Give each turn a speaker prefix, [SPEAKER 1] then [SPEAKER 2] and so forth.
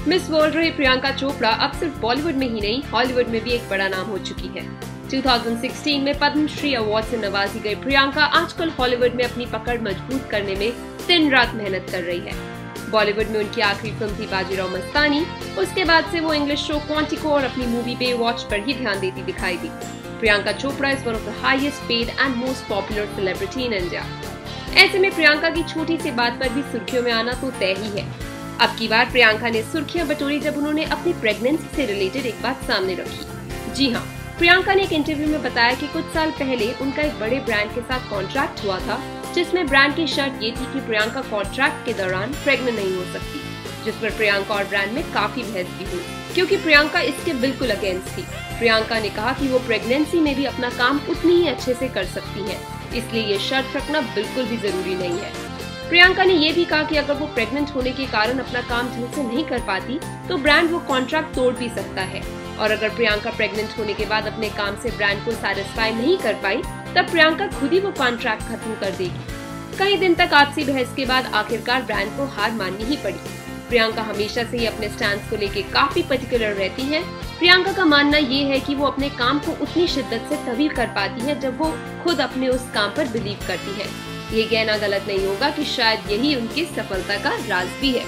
[SPEAKER 1] Miss world रही प्रियंका चोपड़ा अब सिर्फ बॉलीवुड में ही नहीं, हॉलीवुड में भी एक बड़ा नाम हो चुकी है। 2016 में पद्मश्री अवार्ड से नवाजी गई प्रियंका आजकल हॉलीवुड में अपनी पकड़ मजबूत करने में दिन रात मेहनत कर रही है। बॉलीवुड में उनकी आखिरी फिल्म थी बाजीराव मस्तानी। उसके बाद से वो इंग्लिश शो क्वांटिको और अपनी मूवी बेवॉच पर ही ध्यान देती दिखाई दी। Priyanka Chopra is one of the highest paid and most popular celebrity in India. ऐसे में प्रियंका की छोटी सी बात पर भी सुर्खियों में आना तो तय ही है। अब की बार प्रियंका ने सुर्खियां बटोरी जब उन्होंने अपनी प्रेगनेंसी से रिलेटेड एक बात सामने रखी। जी हाँ, प्रियंका ने एक इंटरव्यू में बताया कि कुछ साल पहले उनका एक बड़े ब्रांड के साथ कॉन्ट्रैक्ट हुआ था, जिसमें ब्रांड की शर्त ये थी कि प्रियंका कॉन्ट्रैक्ट के दौरान प्रेग्नेंट नहीं हो सकती, जिस पर प्रियंका और ब्रांड में काफी बहस भी हुई, क्योंकि प्रियंका इसके बिल्कुल अगेंस्ट थी। प्रियंका ने कहा कि वो प्रेगनेंसी में भी अपना काम उतनी ही अच्छे से कर सकती हैं, इसलिए ये शर्त रखना बिल्कुल भी जरूरी नहीं है। प्रियंका ने ये भी कहा कि अगर वो प्रेग्नेंट होने के कारण अपना काम ढंग से नहीं कर पाती तो ब्रांड वो कॉन्ट्रैक्ट तोड़ भी सकता है, और अगर प्रियंका प्रेग्नेंट होने के बाद अपने काम से ब्रांड को सैटिस्फाई नहीं कर पाई तब प्रियंका खुद ही वो कॉन्ट्रैक्ट खत्म कर देगी। कई दिन तक आपसी बहस के बाद आखिरकार ब्रांड को हार माननी ही पड़ी। प्रियंका हमेशा से ही अपने स्टैंड को लेके काफी पर्टिकुलर रहती हैं। प्रियंका का मानना ये है कि वो अपने काम को उतनी शिद्दत से तभी कर पाती है जब वो खुद अपने उस काम पर बिलीव करती है। ये कहना गलत नहीं होगा कि शायद यही उनकी सफलता का राज भी है।